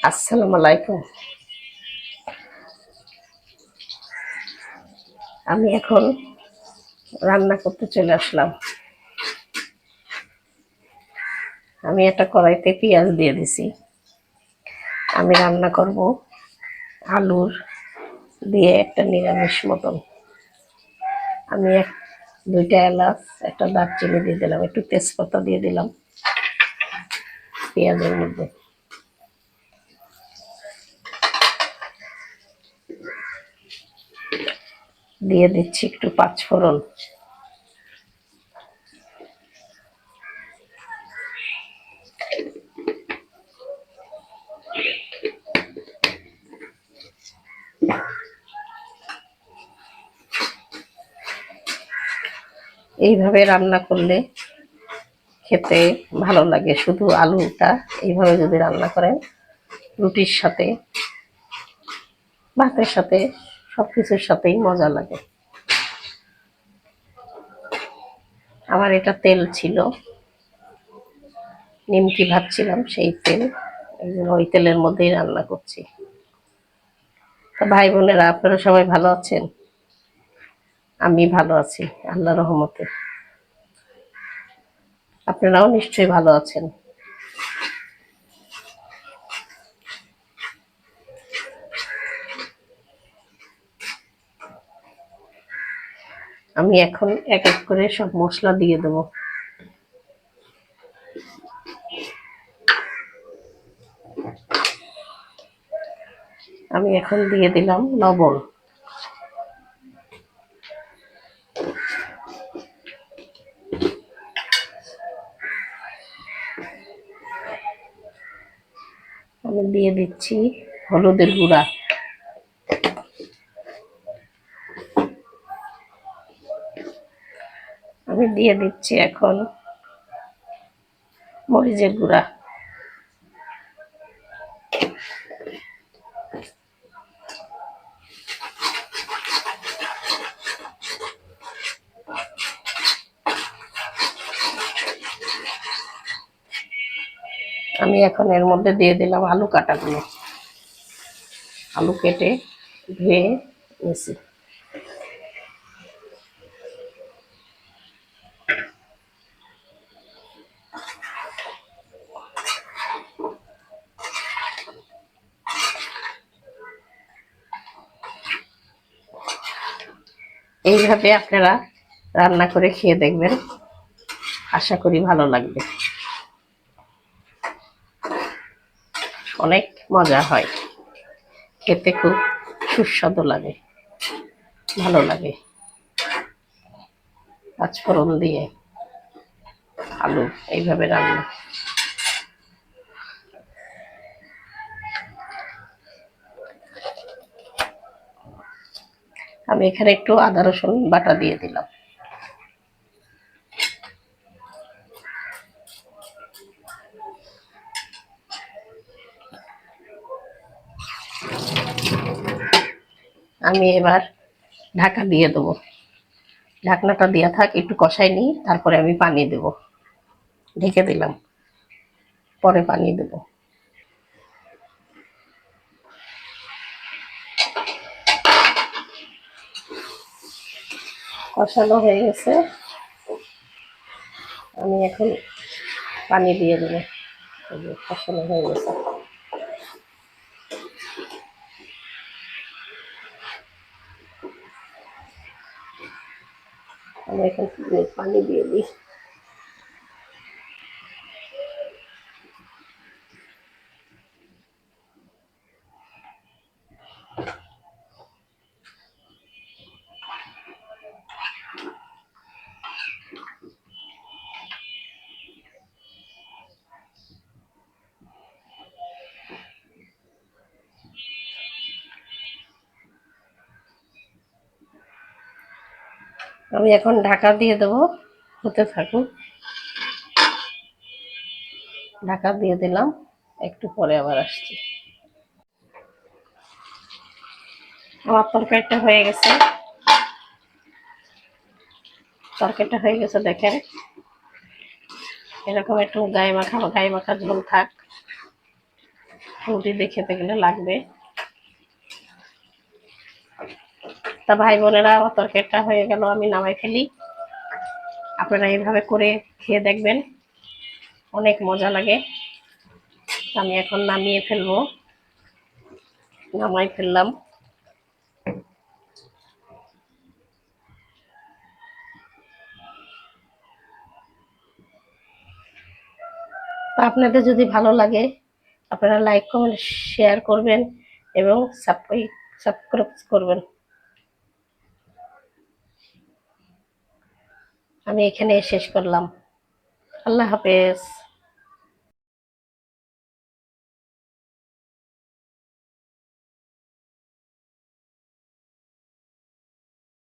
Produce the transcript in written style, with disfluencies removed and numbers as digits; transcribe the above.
আসসালামু আলাইকুম। আমি এখন রান্না করতে চলে আসলাম। আমি একটা কড়াইতে পেঁয়াজ দিয়ে দিছি। আমি রান্না করব আলুর দিয়ে একটা নিরামিষ মতন। আমি দুইটা এলাচ, একটা দারচিনি দিয়ে দিলাম, একটু তেজপাতা দিয়ে দিলাম পেঁয়াজের মধ্যে। দিয়ে দিচ্ছি একটু পাঁচফোড়ন। এইভাবে রান্না করলে খেতে ভালো লাগে। শুধু আলুটা এইভাবে যদি রান্না করেন, রুটির সাথে, ভাতের সাথে, সবকিছুর সাথেই মজা লাগে। আমার এটা তেল ছিল, নিমকি ভাবছিলাম সেই তেল, এই জন্য ওই তেলের মধ্যেই রান্না করছি। তো ভাই বোনেরা, আপনারা সবাই ভালো আছেন? আমি ভালো আছি আল্লাহ রহমতে। আপনারাও নিশ্চয়ই ভালো আছেন। আমি এখন এক এক করে সব মশলা দিয়ে দেব। আমি এখন দিয়ে দিলাম লবণ। আমি দিয়ে দিচ্ছি হলুদের গুঁড়া। আমি দিয়ে দিচ্ছি এখন মরিচের গুঁড়া। আমি এখন এর মধ্যে দিয়ে দিলাম আলু কাটাগুলো। আলু কেটে ধুয়ে নিয়েছি। এইভাবে আপনারা রান্না করে খেয়ে দেখবেন, আশা করি ভালো লাগবে। অনেক মজা হয়, খেতে খুব সুস্বাদু লাগে, ভালো লাগে। পাঁচফোড়ন দিয়ে আলু এইভাবে রান্না। আমি এখানে একটু আদা রসুন বাটা দিয়ে দিলাম। আমি এবার ঢাকা দিয়ে দেবো। ঢাকনাটা দেওয়া থাক, একটু কষাই নিই, তারপরে আমি পানি দেব। ঢেকে দিলাম, পরে পানি দেব। কষানো হয়ে গেছে, আমি এখন পানি দিয়ে দেবো। কষানো হয়ে গেছে, আমি এখন পানি দিয়ে দিই। আমি এখন ঢাকা দিয়ে দেবো, হতে থাকুক। ঢাকা দিয়ে দিলাম, একটু পরে আবার আসছি। আমার তরকারিটা হয়ে গেছে। তরকারিটা হয়ে গেছে, দেখেন এরকম একটু গায়ে মাখা গায়ে মাখা ঝোল থাক। রুটি দিয়ে খেতে গেলে লাগবে। তা ভাই বোনেরা, আমার তরকারিটা হয়ে গেল, আমি নামাই ফেলি। আপনারা এইভাবে করে খেয়ে দেখবেন, অনেক মজা লাগে। আমি এখন নামিয়ে ফেলবো, নামাই ফেললাম। তা আপনাদের যদি ভালো লাগে আপনারা লাইক কমেন্ট শেয়ার করবেন এবং সাবস্ক্রাইব করবেন। আমি এখানে শেষ করলাম। আল্লাহ হাফেজ।